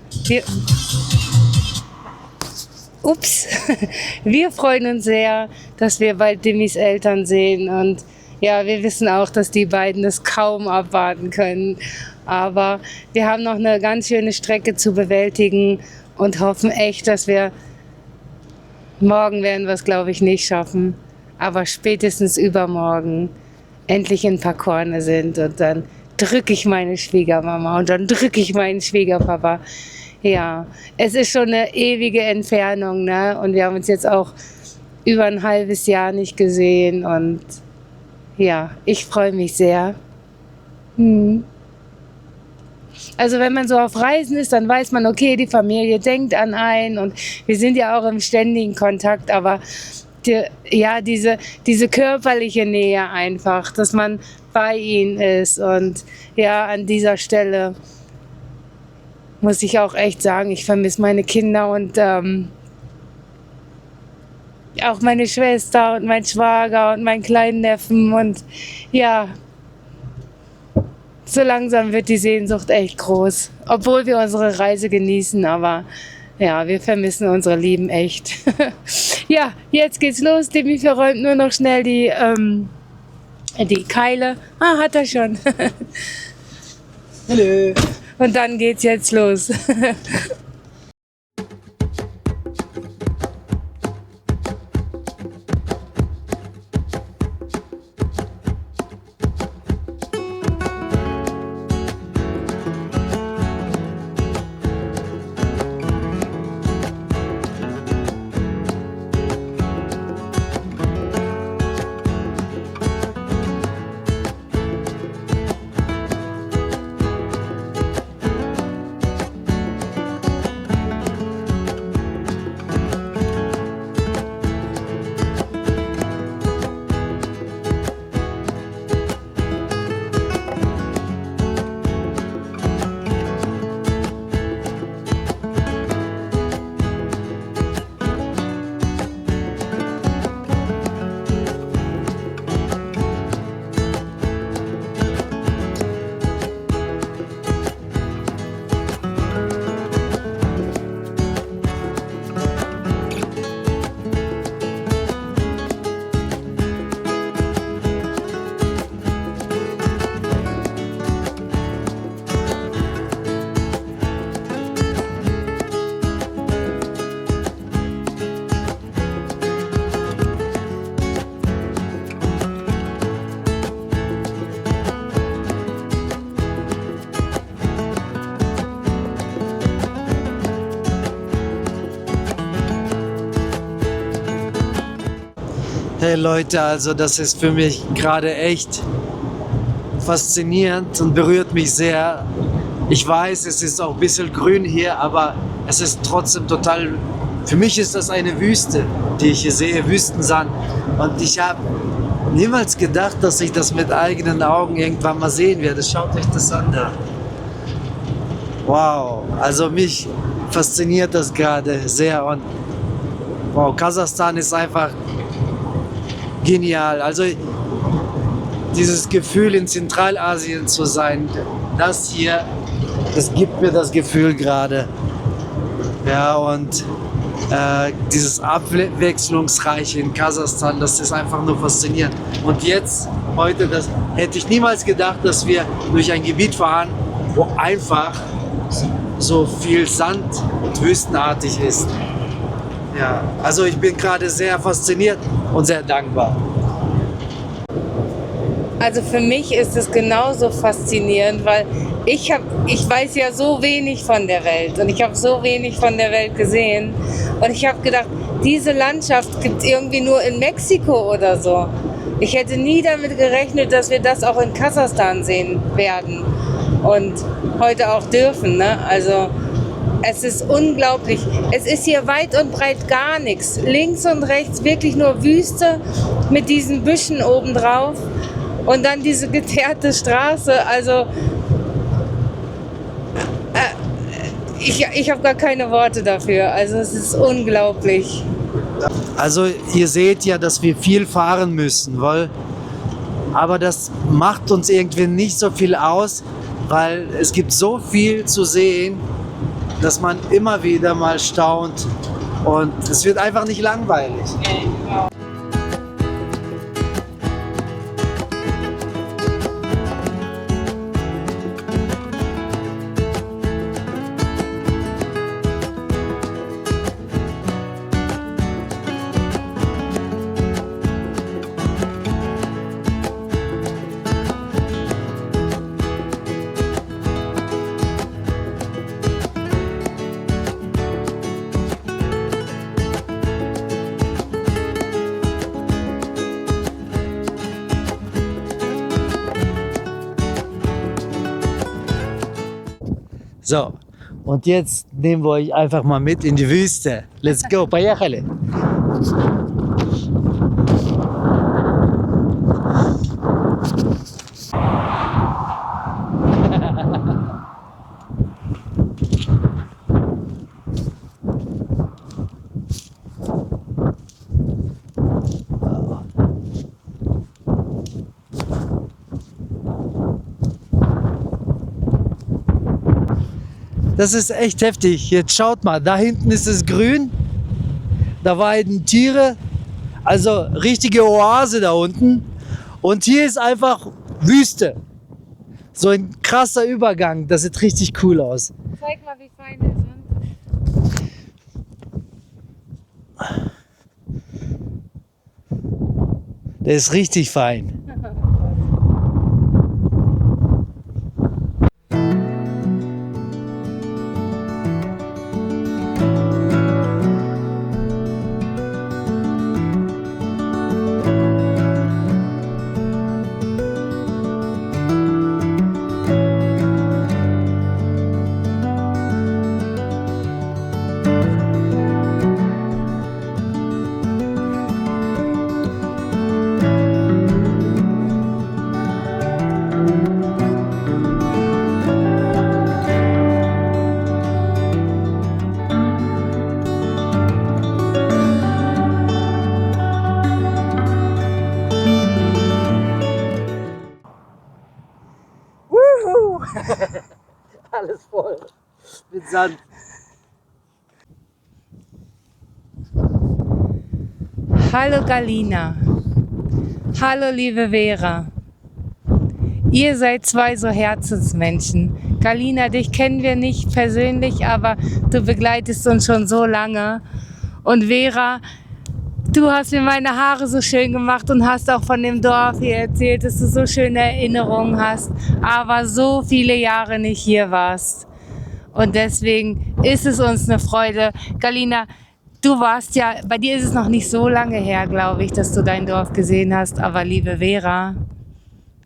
wir freuen uns sehr, dass wir bald Dimmys Eltern sehen und ja, wir wissen auch, dass die beiden das kaum abwarten können. Aber wir haben noch eine ganz schöne Strecke zu bewältigen und hoffen echt, dass morgen werden wir es, glaube ich, nicht schaffen, aber spätestens übermorgen endlich in Pakorne sind und dann drücke ich meine Schwiegermama und dann drücke ich meinen Schwiegerpapa. Ja, es ist schon eine ewige Entfernung, ne? Und wir haben uns jetzt auch über ein halbes Jahr nicht gesehen und ja, ich freue mich sehr. Also wenn man so auf Reisen ist, dann weiß man, okay, die Familie denkt an einen und wir sind ja auch im ständigen Kontakt, aber diese körperliche Nähe einfach, dass man bei ihnen ist und ja, an dieser Stelle muss ich auch echt sagen, ich vermisse meine Kinder und auch meine Schwester und mein Schwager und meinen kleinen Neffen und ja, so langsam wird die Sehnsucht echt groß, obwohl wir unsere Reise genießen, aber ja, wir vermissen unsere Lieben echt. Ja, jetzt geht's los, Demi verräumt nur noch schnell die Keile. Hat er schon. Hallo. Und dann geht's jetzt los. Hey Leute, also das ist für mich gerade echt faszinierend und berührt mich sehr. Ich weiß, es ist auch ein bisschen grün hier, aber es ist trotzdem total, für mich ist das eine Wüste, die ich hier sehe, Wüstensand. Und ich habe niemals gedacht, dass ich das mit eigenen Augen irgendwann mal sehen werde. Schaut euch das an da. Wow, also mich fasziniert das gerade sehr und wow, Kasachstan ist einfach genial. Also dieses Gefühl, in Zentralasien zu sein, das hier, das gibt mir das Gefühl gerade. Ja, und dieses Abwechslungsreiche in Kasachstan, das ist einfach nur faszinierend. Und jetzt, heute, das hätte ich niemals gedacht, dass wir durch ein Gebiet fahren, wo einfach so viel Sand und wüstenartig ist. Ja, also ich bin gerade sehr fasziniert und sehr dankbar. Also für mich ist es genauso faszinierend, weil ich weiß ja so wenig von der Welt und ich habe so wenig von der Welt gesehen und ich habe gedacht, diese Landschaft gibt es irgendwie nur in Mexiko oder so. Ich hätte nie damit gerechnet, dass wir das auch in Kasachstan sehen werden und heute auch dürfen, ne? Also es ist unglaublich. Es ist hier weit und breit gar nichts. Links und rechts wirklich nur Wüste mit diesen Büschen obendrauf. Und dann diese geteerte Straße, also ich habe gar keine Worte dafür, also es ist unglaublich. Also ihr seht ja, dass wir viel fahren müssen, aber das macht uns irgendwie nicht so viel aus, weil es gibt so viel zu sehen, dass man immer wieder mal staunt und es wird einfach nicht langweilig. So, und jetzt nehmen wir euch einfach mal mit in die Wüste. Let's go, поехали! Das ist echt heftig. Jetzt schaut mal, da hinten ist es grün. Da weiden Tiere. Also richtige Oase da unten. Und hier ist einfach Wüste. So ein krasser Übergang. Das sieht richtig cool aus. Zeig mal, wie fein der Sand ist. Der ist richtig fein. Alles voll mit Sand. Hallo Galina. Hallo liebe Vera. Ihr seid zwei so Herzensmenschen. Galina, dich kennen wir nicht persönlich, aber du begleitest uns schon so lange. Und Vera, du hast mir meine Haare so schön gemacht und hast auch von dem Dorf hier erzählt, dass du so schöne Erinnerungen hast, aber so viele Jahre nicht hier warst. Und deswegen ist es uns eine Freude. Galina, Du warst ja, bei dir ist es noch nicht so lange her, glaube ich, dass du dein Dorf gesehen hast. Aber liebe Vera,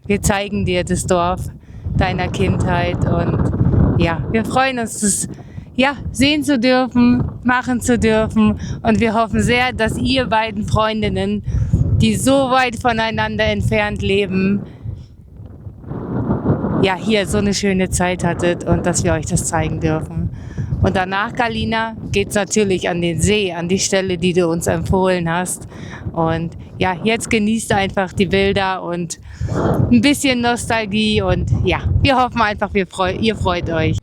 wir zeigen dir das Dorf deiner Kindheit. Und ja, wir freuen uns, das sehen zu dürfen, machen zu dürfen. Und wir hoffen sehr, dass ihr beiden Freundinnen, die so weit voneinander entfernt leben, hier so eine schöne Zeit hattet und dass wir euch das zeigen dürfen. Und danach, Galina, geht's natürlich an den See, an die Stelle, die du uns empfohlen hast. Und ja, jetzt genießt einfach die Bilder und ein bisschen Nostalgie. Und ja, wir hoffen einfach, ihr freut euch.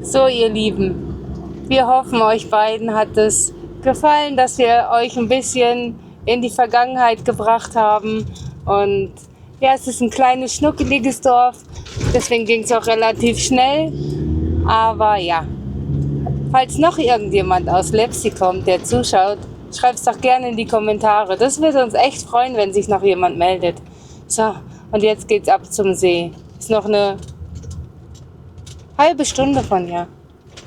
So, ihr Lieben, wir hoffen, euch beiden hat es gefallen, dass wir euch ein bisschen in die Vergangenheit gebracht haben. Und ja, es ist ein kleines, schnuckeliges Dorf, deswegen ging es auch relativ schnell. Aber ja, falls noch irgendjemand aus Lepsi kommt, der zuschaut, schreibt es doch gerne in die Kommentare. Das würde uns echt freuen, wenn sich noch jemand meldet. So, und jetzt geht's ab zum See. Ist noch eine halbe Stunde von hier.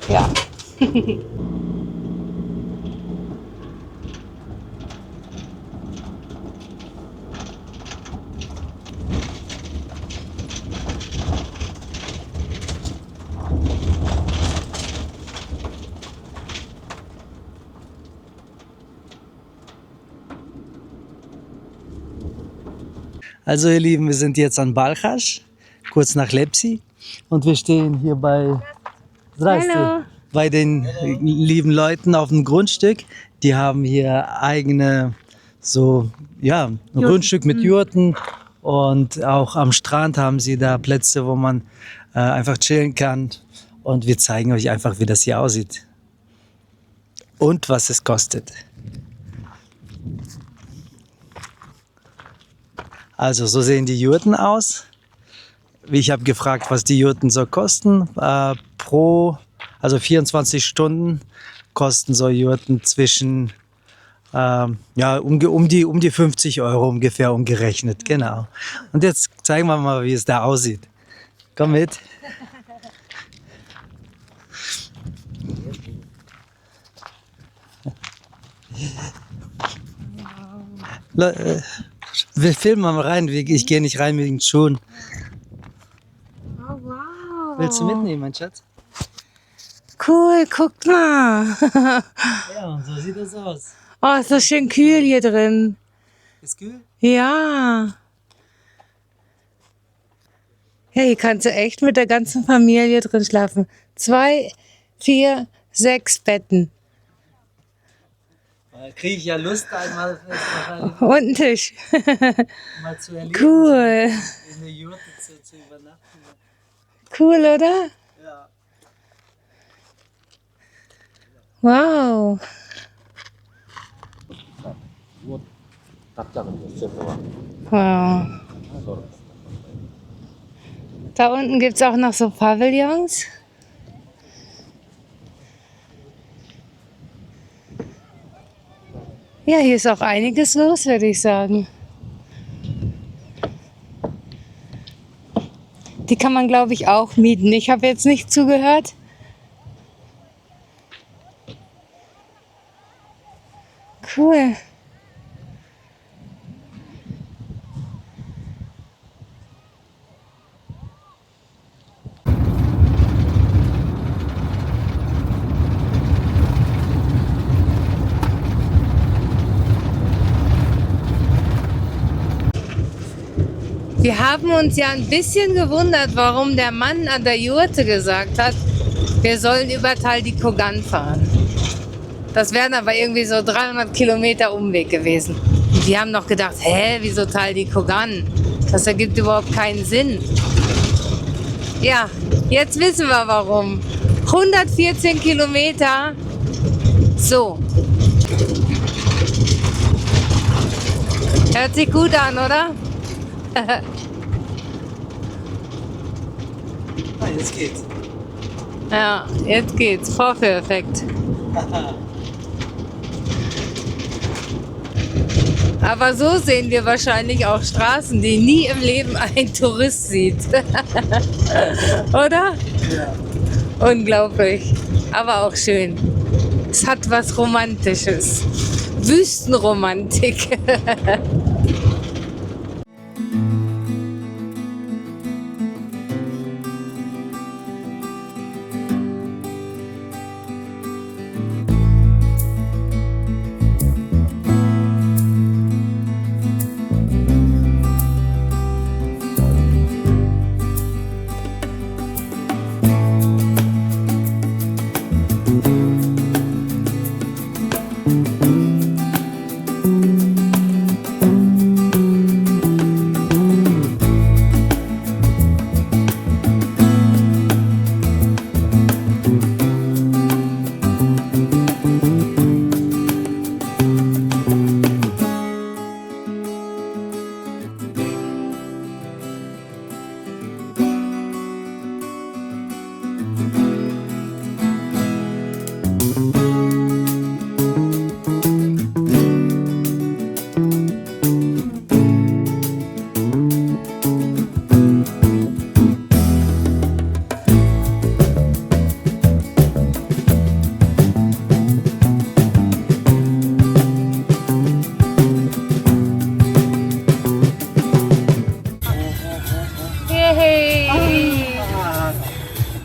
Ja. Also ihr Lieben, wir sind jetzt an Balchasch, kurz nach Lepsi, und wir stehen hier bei Hallo. bei den lieben Leuten auf dem Grundstück. Die haben hier eigene ein Grundstück mit Jurten Und auch am Strand haben sie da Plätze, wo man einfach chillen kann. Und wir zeigen euch einfach, wie das hier aussieht. Und was es kostet. Also so sehen die Jurten aus. Ich habe gefragt, was die Jurten so kosten. Also 24 Stunden kosten so Jurten zwischen um die 50 Euro ungefähr umgerechnet. Genau. Und jetzt zeigen wir mal, wie es da aussieht. Komm mit. Wir filmen mal rein. Ich gehe nicht rein wegen Schuhen. Oh, wow. Willst du mitnehmen, mein Schatz? Cool, guck mal. Ja, und so sieht das aus. Oh, ist das schön kühl hier drin. Ist kühl? Ja. Ja, hier kannst du echt mit der ganzen Familie drin schlafen. 2, 4, 6 Betten. Da kriege ich ja Lust, einmal wahrscheinlich Und ein Tisch. mal zu erleben. Cool. In der Jurte zu übernachten. Cool, oder? Ja. Wow. Wow. Da unten gibt es auch noch so Pavillons. Ja, hier ist auch einiges los, würde ich sagen. Die kann man, glaube ich, auch mieten. Ich habe jetzt nicht zugehört. Cool. Wir haben uns ja ein bisschen gewundert, warum der Mann an der Jurte gesagt hat, wir sollen über Tal di Kogan fahren. Das wären aber irgendwie so 300 Kilometer Umweg gewesen. Und wir haben noch gedacht, wieso Tal di Kogan? Das ergibt überhaupt keinen Sinn. Ja, jetzt wissen wir warum. 114 Kilometer. So. Hört sich gut an, oder? Jetzt geht's. Ja, jetzt geht's. Vorführeffekt. Aber so sehen wir wahrscheinlich auch Straßen, die nie im Leben ein Tourist sieht. Oder? Ja. Unglaublich. Aber auch schön. Es hat was Romantisches. Wüstenromantik.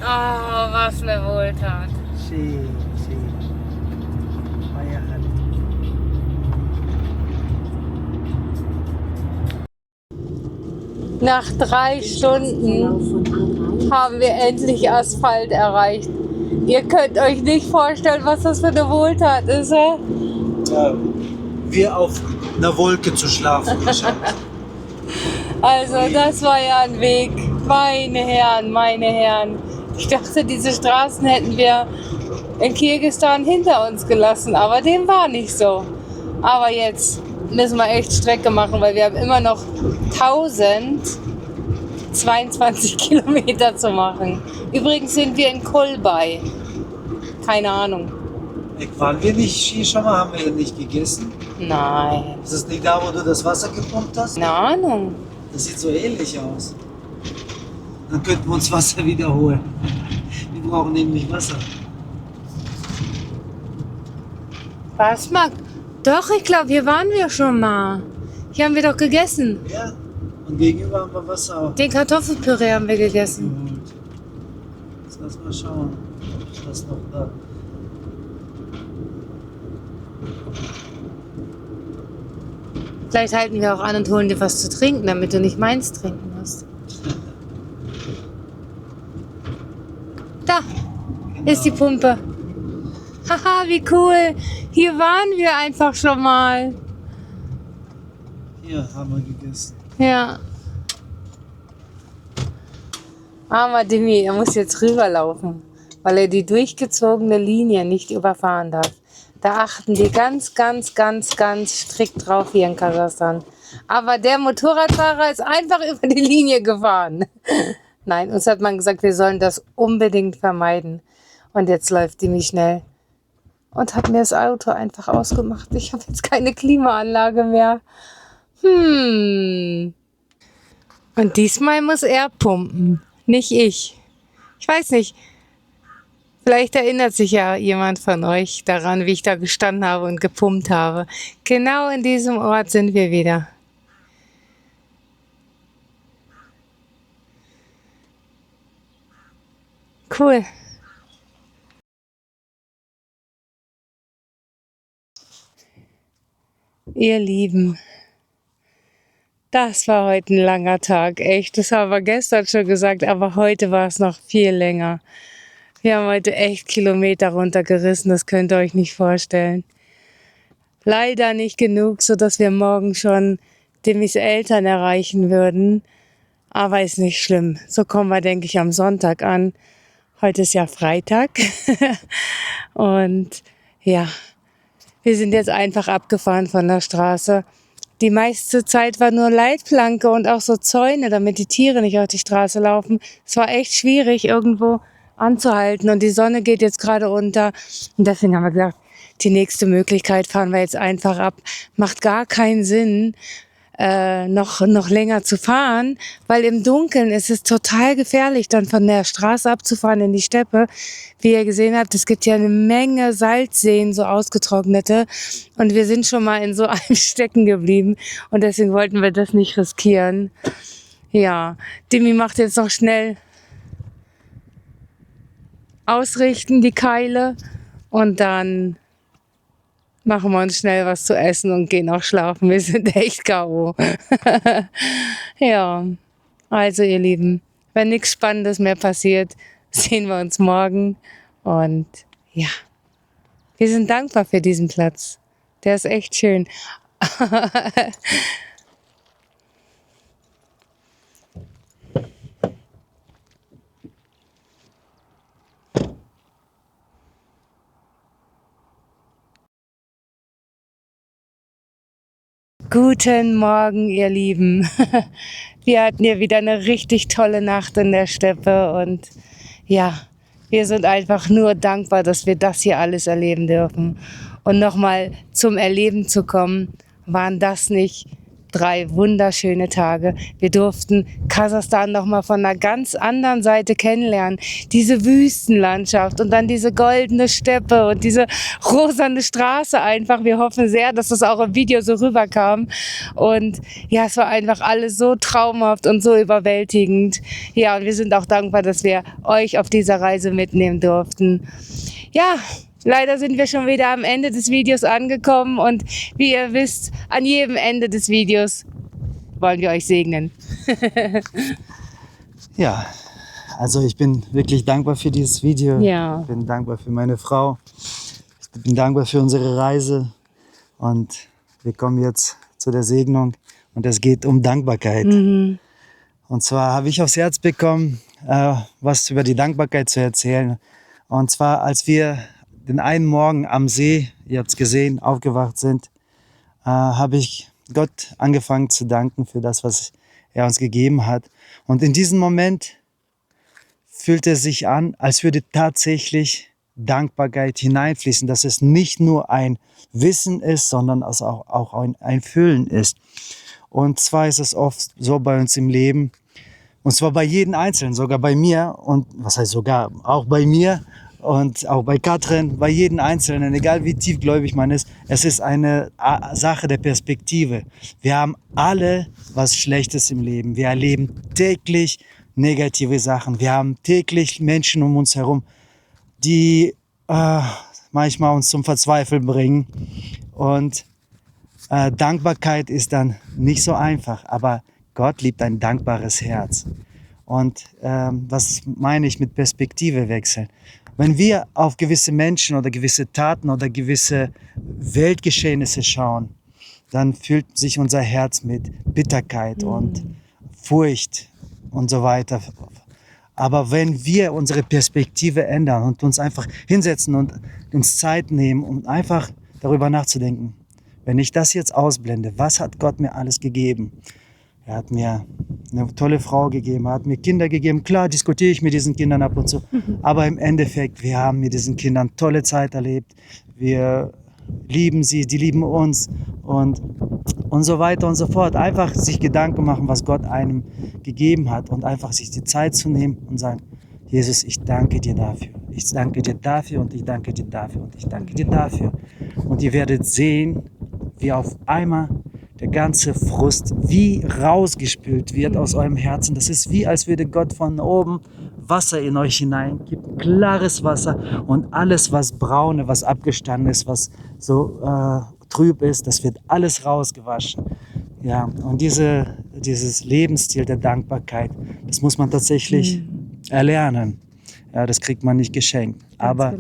Oh, was eine Wohltat. Schön, schön. Feierabend. Nach 3 Stunden haben wir endlich Asphalt erreicht. Ihr könnt euch nicht vorstellen, was das für eine Wohltat ist, ja? Ja, wie auf einer Wolke zu schlafen wahrscheinlich. Also das war ja ein Weg. Meine Herren, meine Herren. Ich dachte, diese Straßen hätten wir in Kirgisistan hinter uns gelassen, aber dem war nicht so. Aber jetzt müssen wir echt Strecke machen, weil wir haben immer noch 1022 Kilometer zu machen. Übrigens sind wir in Kolbei. Keine Ahnung. Waren wir nicht Ski schon mal? Haben wir nicht gegessen? Nein. Ist das nicht da, wo du das Wasser gepumpt hast? Keine Ahnung. Das sieht so ähnlich aus. Dann könnten wir uns Wasser wiederholen. Wir brauchen nämlich Wasser. Was, Marc? Doch, ich glaube, hier waren wir schon mal. Hier haben wir doch gegessen. Ja, und gegenüber haben wir Wasser Den Kartoffelpüree haben wir gegessen. geholt. Jetzt lass mal schauen, ob ich das noch da. Vielleicht halten wir auch an und holen dir was zu trinken, damit du nicht meins trinken musst. Da ist die Pumpe. Haha, wie cool. Hier waren wir einfach schon mal. Hier haben wir gegessen. Ja. Armer Dimi, er muss jetzt rüberlaufen, weil er die durchgezogene Linie nicht überfahren darf. Da achten die ganz strikt drauf hier in Kasachstan. Aber der Motorradfahrer ist einfach über die Linie gefahren. Nein, uns hat man gesagt, wir sollen das unbedingt vermeiden. Und jetzt läuft Dimi schnell und hat mir das Auto einfach ausgemacht. Ich habe jetzt keine Klimaanlage mehr. Und diesmal muss er pumpen, nicht ich. Ich weiß nicht. Vielleicht erinnert sich ja jemand von euch daran, wie ich da gestanden habe und gepumpt habe. Genau in diesem Ort sind wir wieder. Cool. Ihr Lieben, das war heute ein langer Tag, echt. Das haben wir gestern schon gesagt, aber heute war es noch viel länger. Wir haben heute echt Kilometer runtergerissen, das könnt ihr euch nicht vorstellen. Leider nicht genug, sodass wir morgen schon Dimis Eltern erreichen würden. Aber ist nicht schlimm. So kommen wir, denke ich, am Sonntag an. Heute ist ja Freitag. Und ja, wir sind jetzt einfach abgefahren von der Straße. Die meiste Zeit war nur Leitplanke und auch so Zäune, damit die Tiere nicht auf die Straße laufen. Es war echt schwierig, irgendwo anzuhalten. Und die Sonne geht jetzt gerade unter. Und deswegen haben wir gesagt, die nächste Möglichkeit fahren wir jetzt einfach ab. Macht gar keinen Sinn, noch länger zu fahren, weil im Dunkeln ist es total gefährlich, dann von der Straße abzufahren in die Steppe. Wie ihr gesehen habt, es gibt ja eine Menge Salzseen, so ausgetrocknete. Und wir sind schon mal in so einem stecken geblieben. Und deswegen wollten wir das nicht riskieren. Ja, Dimi macht jetzt noch schnell ausrichten, die Keile. Und dann machen wir uns schnell was zu essen und gehen auch schlafen. Wir sind echt K.O. Ja, also ihr Lieben, wenn nichts Spannendes mehr passiert, sehen wir uns morgen. Und ja, wir sind dankbar für diesen Platz. Der ist echt schön. Guten Morgen, ihr Lieben. Wir hatten ja wieder eine richtig tolle Nacht in der Steppe und ja, wir sind einfach nur dankbar, dass wir das hier alles erleben dürfen. Und nochmal zum Erleben zu kommen, waren das nicht 3 wunderschöne Tage. Wir durften Kasachstan nochmal von einer ganz anderen Seite kennenlernen. Diese Wüstenlandschaft und dann diese goldene Steppe und diese rosane Straße einfach. Wir hoffen sehr, dass das auch im Video so rüberkam. Und ja, es war einfach alles so traumhaft und so überwältigend. Ja, und wir sind auch dankbar, dass wir euch auf dieser Reise mitnehmen durften. Ja, leider sind wir schon wieder am Ende des Videos angekommen und wie ihr wisst, an jedem Ende des Videos wollen wir euch segnen. Ja, also ich bin wirklich dankbar für dieses Video. Ja. Ich bin dankbar für meine Frau. Ich bin dankbar für unsere Reise. Und wir kommen jetzt zu der Segnung. und es geht um Dankbarkeit. Mhm. Und zwar habe ich aufs Herz bekommen, was über die Dankbarkeit zu erzählen. Und zwar, als wir den einen Morgen am See, ihr habt es gesehen, aufgewacht sind, habe ich Gott angefangen zu danken für das, was er uns gegeben hat. Und in diesem Moment fühlte es sich an, als würde tatsächlich Dankbarkeit hineinfließen, dass es nicht nur ein Wissen ist, sondern auch ein Fühlen ist. Und zwar ist es oft so bei uns im Leben, und zwar bei jedem Einzelnen, sogar bei mir, und was heißt sogar, auch bei mir und auch bei Katrin, bei jedem Einzelnen, egal wie tiefgläubig man ist, es ist eine Sache der Perspektive. Wir haben alle was Schlechtes im Leben. Wir erleben täglich negative Sachen. Wir haben täglich Menschen um uns herum, die manchmal uns zum Verzweifeln bringen. Und Dankbarkeit ist dann nicht so einfach, aber Gott liebt ein dankbares Herz. Und was meine ich mit Perspektive wechseln? Wenn wir auf gewisse Menschen oder gewisse Taten oder gewisse Weltgeschehnisse schauen, dann füllt sich unser Herz mit Bitterkeit und Furcht und so weiter. Aber wenn wir unsere Perspektive ändern und uns einfach hinsetzen und uns Zeit nehmen, um einfach darüber nachzudenken, wenn ich das jetzt ausblende, was hat Gott mir alles gegeben? Er hat mir eine tolle Frau gegeben, er hat mir Kinder gegeben. Klar diskutiere ich mit diesen Kindern ab und zu, aber im Endeffekt, wir haben mit diesen Kindern tolle Zeit erlebt. Wir lieben sie, die lieben uns und so weiter und so fort. Einfach sich Gedanken machen, was Gott einem gegeben hat und einfach sich die Zeit zu nehmen und sagen, Jesus, ich danke dir dafür. Ich danke dir dafür und ich danke dir dafür und ich danke dir dafür. Und ihr werdet sehen, wie auf einmal der ganze Frust wie rausgespült wird aus eurem Herzen. Das ist wie, als würde Gott von oben Wasser in euch hineingeben, klares Wasser, und alles, was braune, was abgestanden ist, was so trüb ist, das wird alles rausgewaschen. Ja, und dieses Lebensstil der Dankbarkeit, das muss man tatsächlich erlernen. Ja, das kriegt man nicht geschenkt. Aber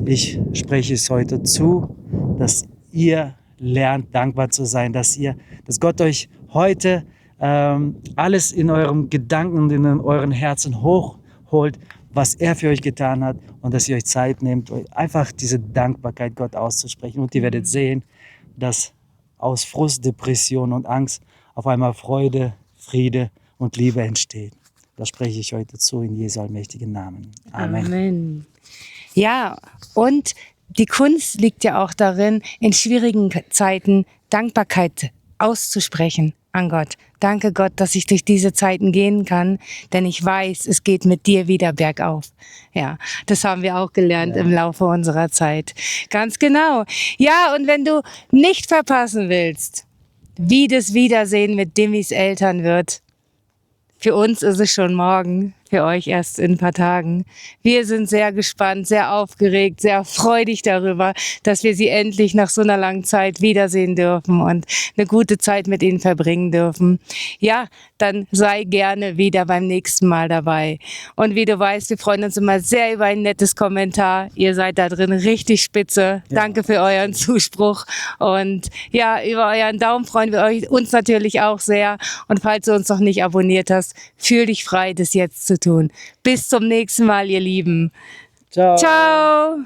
ich spreche es heute zu, dass ihr lernt, dankbar zu sein, dass Gott euch heute alles in eurem Gedanken und in euren Herzen hochholt, was er für euch getan hat, und dass ihr euch Zeit nehmt, einfach diese Dankbarkeit Gott auszusprechen. Und ihr werdet sehen, dass aus Frust, Depression und Angst auf einmal Freude, Friede und Liebe entsteht. Das spreche ich heute zu in Jesu allmächtigen Namen. Amen. Amen. Ja, und die Kunst liegt ja auch darin, in schwierigen Zeiten Dankbarkeit auszusprechen an Gott. Danke Gott, dass ich durch diese Zeiten gehen kann, denn ich weiß, es geht mit dir wieder bergauf. Ja, das haben wir auch gelernt im Laufe unserer Zeit. Ganz genau. Ja, und wenn du nicht verpassen willst, wie das Wiedersehen mit Dimmys Eltern wird, für uns ist es schon morgen, für euch erst in ein paar Tagen. Wir sind sehr gespannt, sehr aufgeregt, sehr freudig darüber, dass wir sie endlich nach so einer langen Zeit wiedersehen dürfen und eine gute Zeit mit ihnen verbringen dürfen. Ja, dann sei gerne wieder beim nächsten Mal dabei. Und wie du weißt, wir freuen uns immer sehr über ein nettes Kommentar. Ihr seid da drin richtig spitze. Ja. Danke für euren Zuspruch. Und ja, über euren Daumen freuen wir uns natürlich auch sehr. Und falls du uns noch nicht abonniert hast, fühl dich frei, das jetzt zu tun. Bis zum nächsten Mal, ihr Lieben. Ciao. Ciao.